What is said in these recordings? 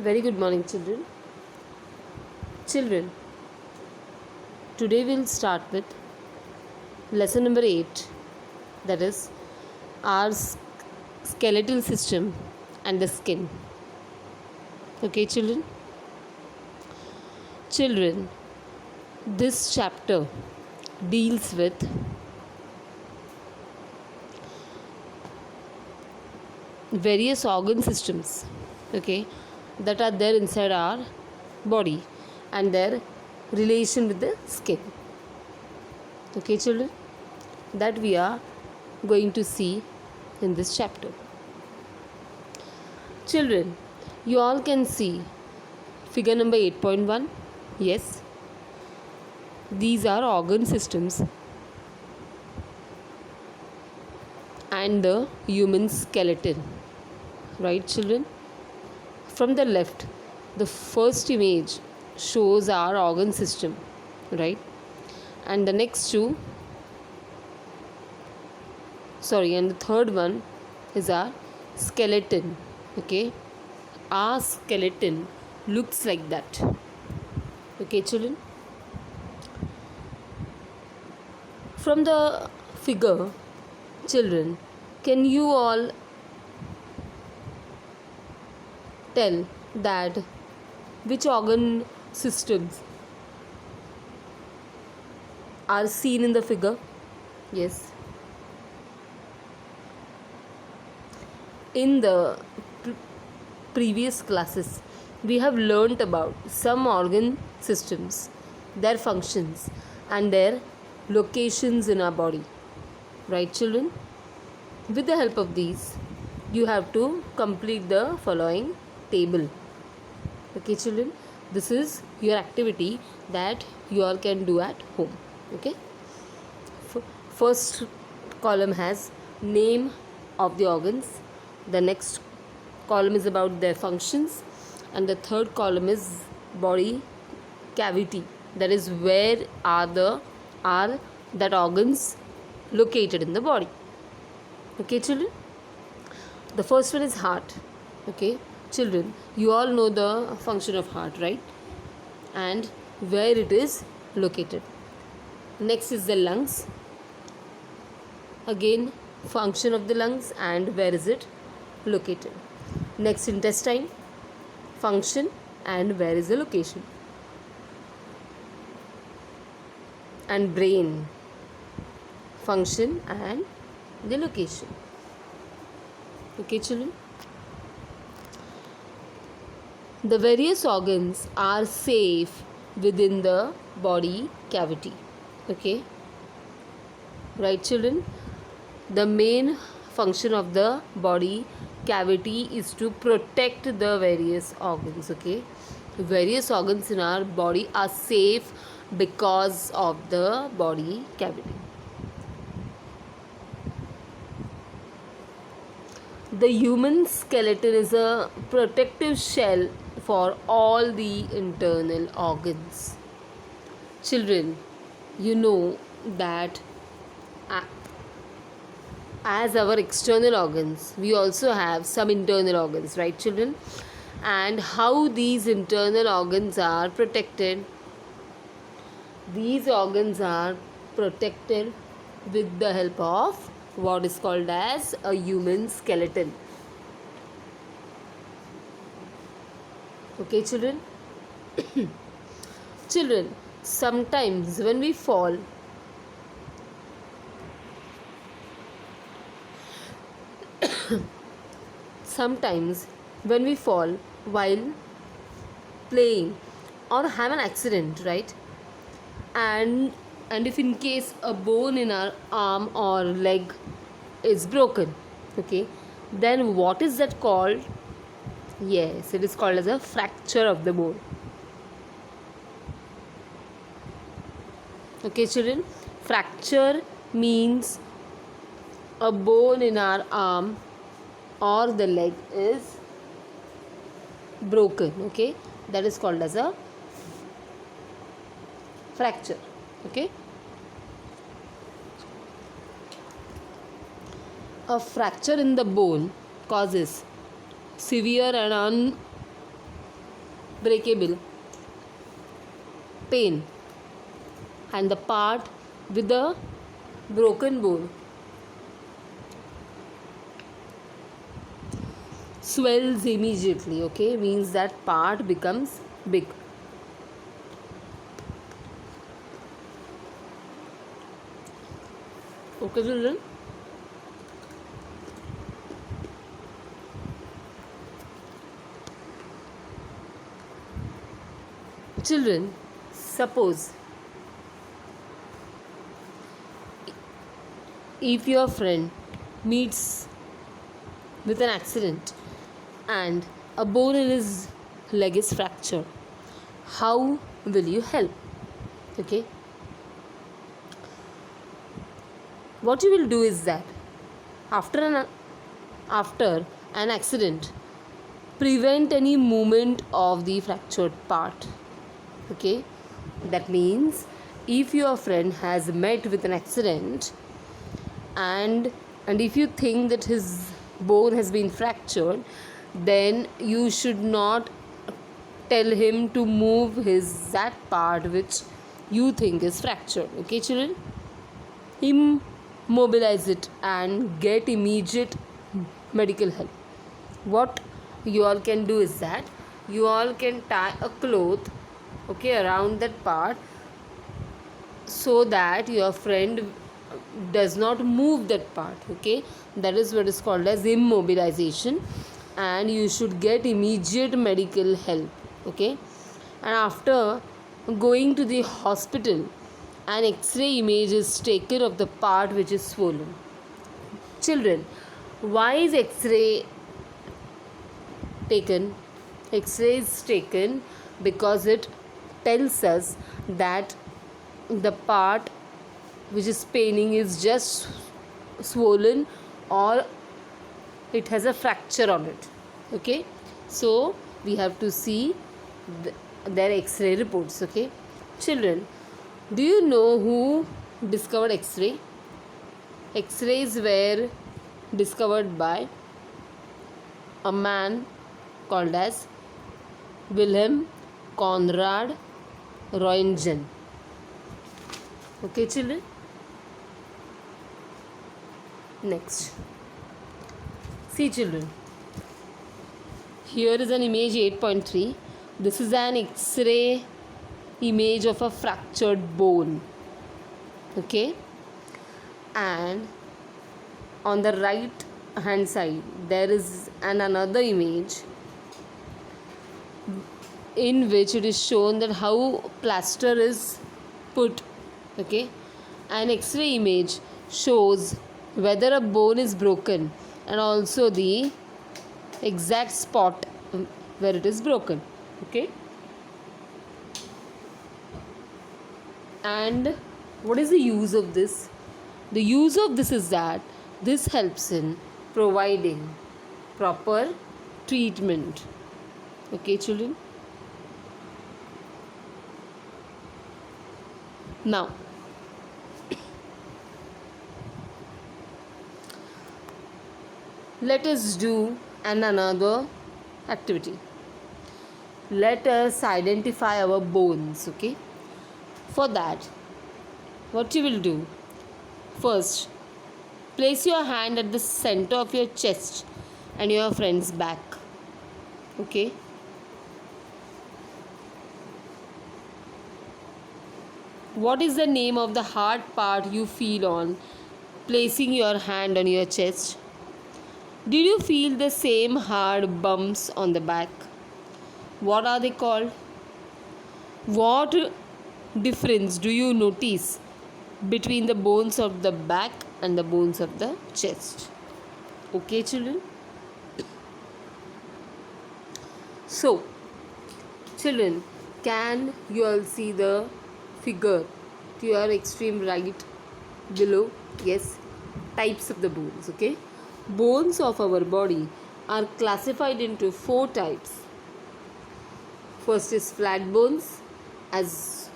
Very good morning, children. Children, today we'll start with lesson number 8, that is our skeletal system and the skin. Okay, children? Children, this chapter deals with various organ systems, okay, that are there inside our body and their relation with the skin. Okay, children, that we are going to see in this chapter. Children, you all can see figure number 8.1. Yes, these are organ systems and the human skeleton. Right, children? From the left, the first image shows our organ system, right? And the next two, and the third one is our skeleton. Okay, our skeleton looks like that. Okay, children? From the figure, children, can you all tell that which organ systems are seen in the figure? Yes. In the previous classes, we have learnt about some organ systems, their functions, and their locations in our body. Right, children? With the help of these, you have to complete the following table. Okay, children? This is your activity that you all can do at home. Okay? First column has name of the organs. The next column is about their functions, and the third column is body cavity, that is where are that organs located in the body. Okay, children? The first one is heart. Okay, children, you all know the function of heart, right? And where it is located. Next is the lungs. Again, function of the lungs and where is it located. Next, intestine, function and where is the location. And brain, function and the location. Okay, children? The various organs are safe within the body cavity. Okay? Right, children? The main function of the body cavity is to protect the various organs. Okay? Various organs in our body are safe because of the body cavity. The human skeleton is a protective shell for all the internal organs. Children, you know that as our external organs, we also have some internal organs, right, children? And how these internal organs are protected? These organs are protected with the help of what is called as a human skeleton. Okay, children? Children, sometimes when we fall, while playing or have an accident, right? And if in case a bone in our arm or leg is broken, okay, then what is that called? Yes, it is called as a fracture of the bone. Okay, children? Fracture means a bone in our arm or the leg is broken. Okay, that is called as a fracture. Okay, a fracture in the bone causes severe and breakable, pain, and the part with the broken bone swells immediately. Okay, means that part becomes big. Okay, children. Children, suppose if your friend meets with an accident and a bone in his leg is fractured, how will you help? Okay, what you will do is that after an accident, prevent any movement of the fractured part. Okay, that means if your friend has met with an accident and if you think that his bone has been fractured, then you should not tell him to move that part which you think is fractured. Okay, children, immobilize it and get immediate medical help. What you all can do is that you all can tie a cloth, okay, around that part so that your friend does not move that part. Okay, that is what is called as immobilization, and you should get immediate medical help. Okay, and after going to the hospital, an x-ray image is taken of the part which is swollen. Children, why is x-ray taken? X-ray is taken because it tells us that the part which is paining is just swollen or it has a fracture on it. Okay, so we have to see their x-ray reports. Okay, children, do you know who discovered x-ray? X-rays were discovered by a man called as Wilhelm Conrad Roentgen. Okay, children. Next, see children, here is an image 8.3. This is an x-ray image of a fractured bone. Okay, and on the right hand side there is another image in which it is shown that how plaster is put. Okay, an x-ray image shows whether a bone is broken and also the exact spot where it is broken. Okay, and what is the use of this? The use of this is that this helps in providing proper treatment. Okay, children. Now, let us do another activity. Let us identify our bones. Okay, for that, what you will do? First, place your hand at the center of your chest and your friend's back. Okay, what is the name of the hard part you feel on placing your hand on your chest? Did you feel the same hard bumps on the back? What are they called? What difference do you notice between the bones of the back and the bones of the chest? Okay, children. So, children, can you all see the figure to your extreme right below? Yes, types of the bones. Okay, bones of our body are classified into 4 types. First is flat bones, as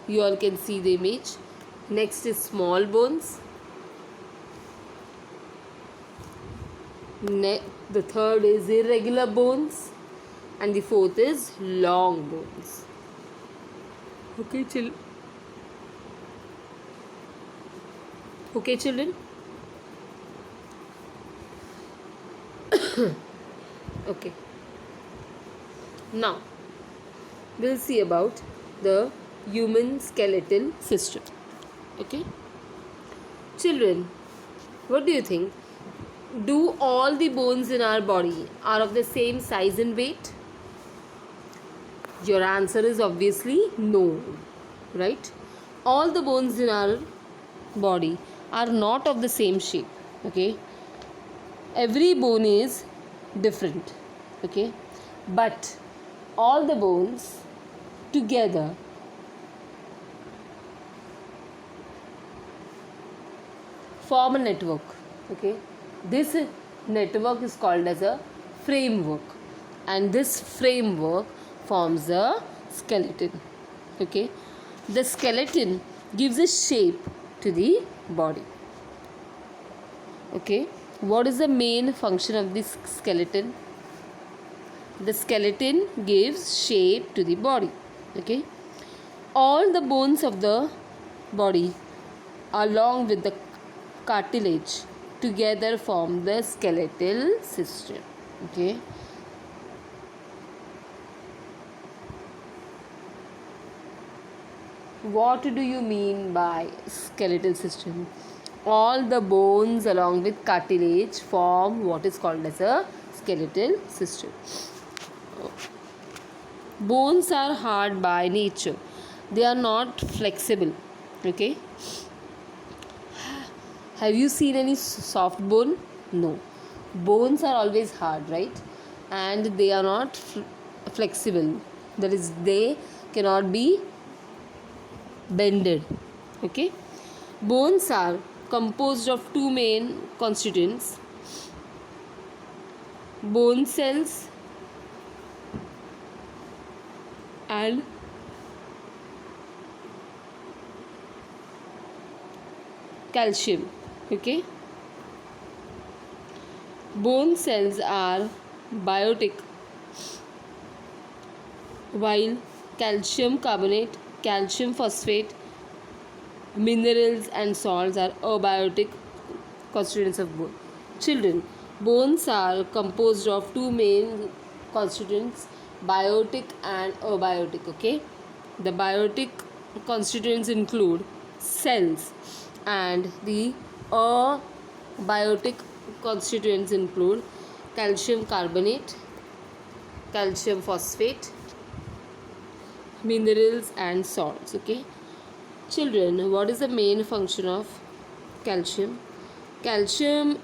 you all can see the image. Next is small bones. The third is irregular bones. and the fourth is long bones. Okay, okay, children. Okay. Now we'll see about the human skeletal system. Okay, children, what do you think? Do all the bones in our body are of the same size and weight? Your answer is obviously no, right? All the bones in our body are not of the same shape. Okay, every bone is different. Okay, but all the bones together form a network. Okay, this network is called as a framework, and this framework forms a skeleton. Okay, the skeleton gives a shape to the body. Okay, what is the main function of this skeleton? The skeleton gives shape to the body. Okay, all the bones of the body along with the cartilage together form the skeletal system. Okay, what do you mean by skeletal system? All the bones along with cartilage form what is called as a skeletal system. Bones are hard by nature, they are not flexible. Okay, have you seen any soft bone? No, bones are always hard, right? And they are not flexible, that is, they cannot be bended. Okay, bones are composed of two main constituents: bone cells and calcium. Okay, bone cells are biotic, while calcium carbonate, calcium phosphate, minerals and salts are abiotic constituents of bone. Children, bones are composed of two main constituents: biotic and abiotic. Okay, the biotic constituents include cells, and the abiotic constituents include calcium carbonate, calcium phosphate, minerals and salts. Okay, children, what is the main function of calcium? Calcium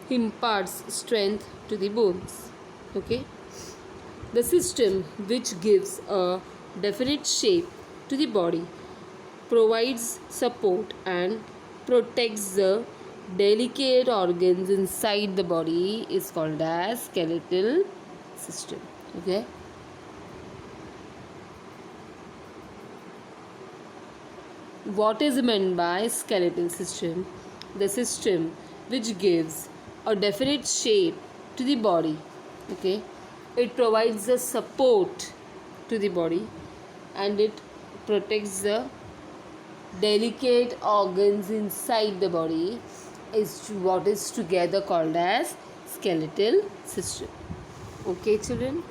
imparts strength to the bones. Okay, the system which gives a definite shape to the body, provides support and protects the delicate organs inside the body is called as skeletal system. Okay, what is meant by skeletal system? The system which gives a definite shape to the body. Okay, it provides the support to the body and it protects the delicate organs inside the body is what is together called as skeletal system. Okay, children.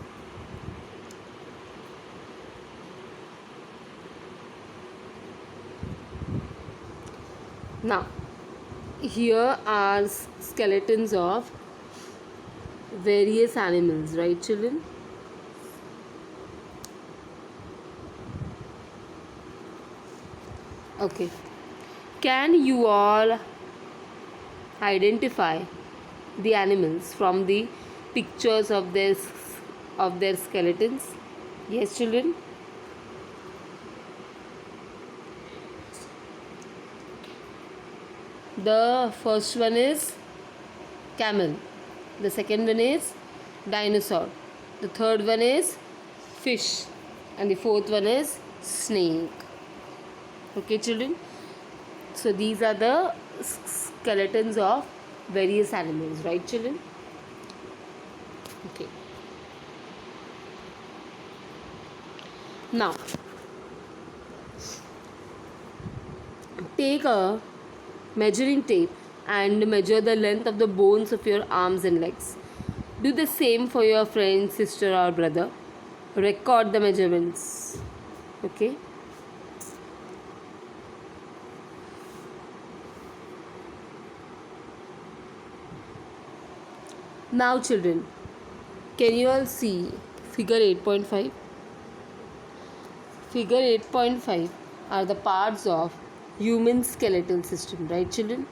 Now here are skeletons of various animals, right, children? Okay, can you all identify the animals from the pictures of their skeletons? Yes, children. The first one is camel, the second one is dinosaur, the third one is fish, and the fourth one is snake. Okay, children, so these are the skeletons of various animals, right, children? Okay, Now, take a measuring tape and measure the length of the bones of your arms and legs. Do the same for your friend, sister, or brother. Record the measurements. Okay. Now, children, can you all see figure 8.5? Figure 8.5 are the parts of human skeletal system, right, children?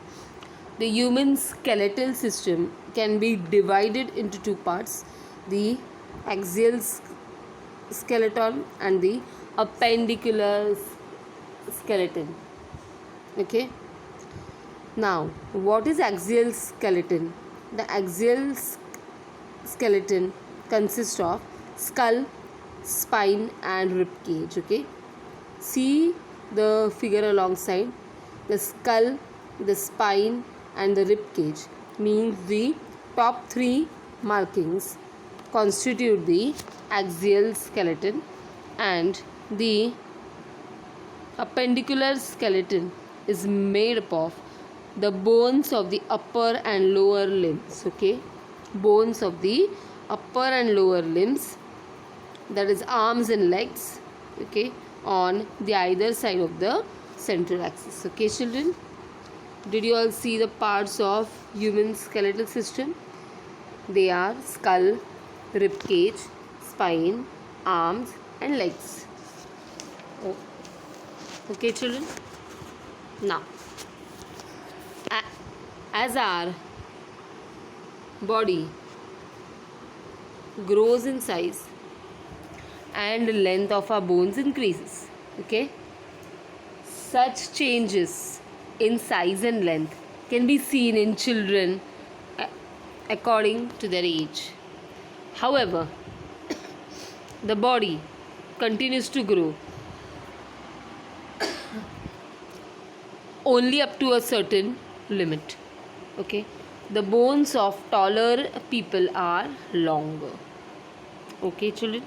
The human skeletal system can be divided into two parts, the axial skeleton and the appendicular skeleton. Okay. Now, what is axial skeleton? The axial skeleton consists of skull, spine and rib cage. Okay. See the figure alongside. The skull, the spine and the rib cage means the top three markings constitute the axial skeleton, and the appendicular skeleton is made up of the bones of the upper and lower limbs. Okay, bones of the upper and lower limbs, that is arms and legs, okay, on the either side of the central axis. Okay, children, did you all see the parts of human skeletal system? They are skull, rib cage, spine, arms and legs. Okay, children. Now, as our body grows in size and the length of our bones increases, okay, such changes in size and length can be seen in children according to their age. However, the body continues to grow only up to a certain limit. Okay, the bones of taller people are longer. Okay, children.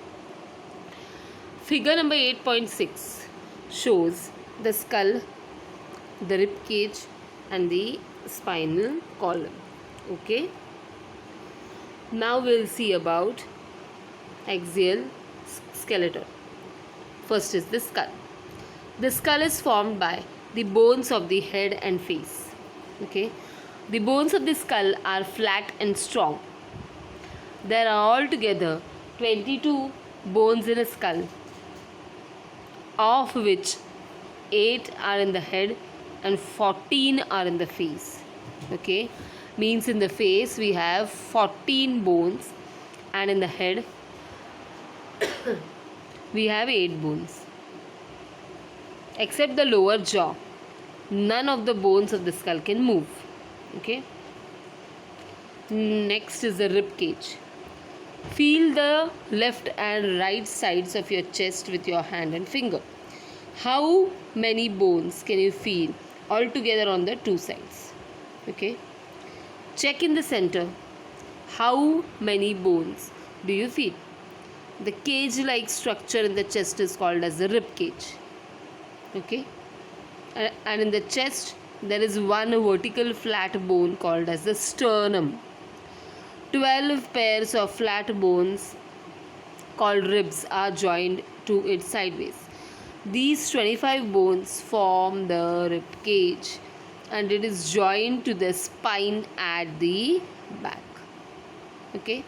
Figure number 8.6 shows the skull, the rib cage and the spinal column. Okay. Now we'll see about axial skeleton. First is the skull. The skull is formed by the bones of the head and face. Okay. The bones of the skull are flat and strong. There are altogether 22 bones in a skull, of which 8 are in the head and 14 are in the face. Okay, means in the face we have 14 bones and in the head we have 8 bones. Except the lower jaw, none of the bones of the skull can move. Okay. Next is the rib cage. Feel the left and right sides of your chest with your hand and finger. How many bones can you feel altogether on the two sides? Okay. Check in the center. How many bones do you feel? The cage-like structure in the chest is called as the rib cage. Okay. And in the chest there is one vertical flat bone called as the sternum. 12 pairs of flat bones called ribs are joined to it sideways. These 25 bones form the rib cage and it is joined to the spine at the back. Okay.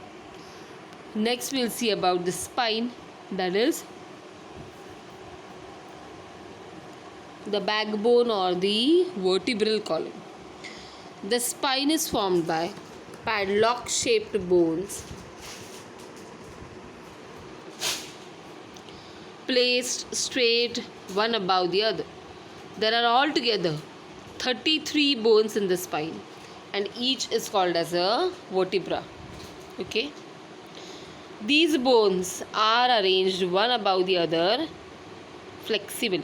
Next we'll see about the spine, that is the backbone or the vertebral column. The spine is formed by padlock shaped bones placed straight one above the other. There are altogether 33 bones in the spine and each is called as a vertebra. Okay. These bones are arranged one above the other flexibly.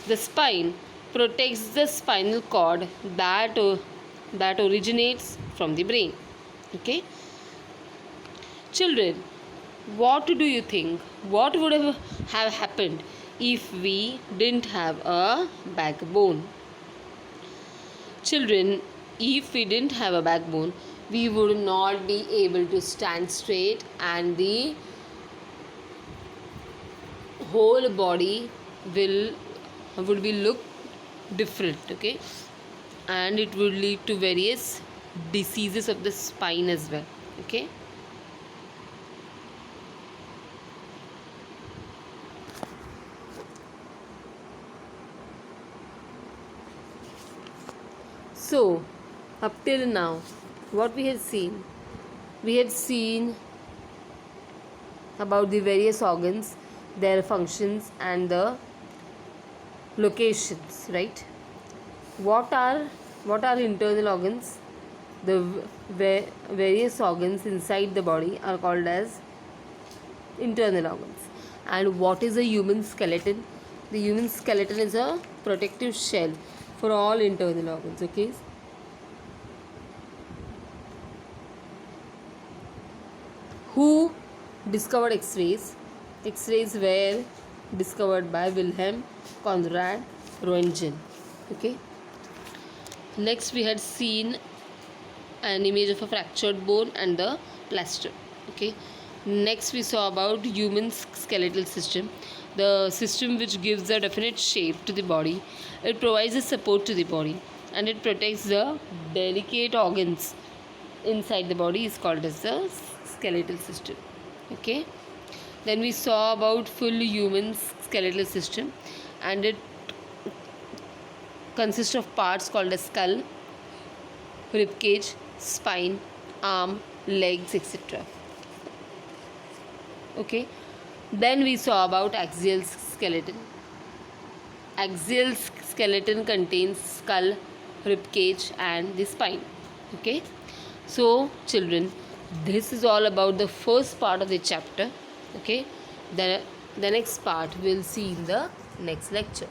The spine protects the spinal cord that originates from the brain. Okay. Children, what do you think What would have happened if we didn't have a backbone? Children, if we didn't have a backbone, we would not be able to stand straight, and the whole body would be look different, okay, and it would lead to various diseases of the spine as well, okay. So up till now, what we have seen, about the various organs, their functions and the locations, right? What are internal organs? The various organs inside the body are called as internal organs. And what is a human skeleton? The human skeleton is a protective shell for all internal organs, okay. Who discovered X-rays? X-rays were discovered by Wilhelm Conrad Roentgen, okay. Next we had seen an image of a fractured bone and the plaster, okay. Next we saw about human skeletal system, the system which gives a definite shape to the body. It provides a support to the body and it protects the delicate organs inside the body, is called as the skeletal system, okay. Then we saw about full human skeletal system, and it consists of parts called as skull, rib cage, spine, arm, legs, etc. Okay. Then we saw about axial skeleton. Axial skeleton contains skull, rib cage and the spine. Okay. So children, this is all about the first part of the chapter. Okay. The next part we'll see in the next lecture.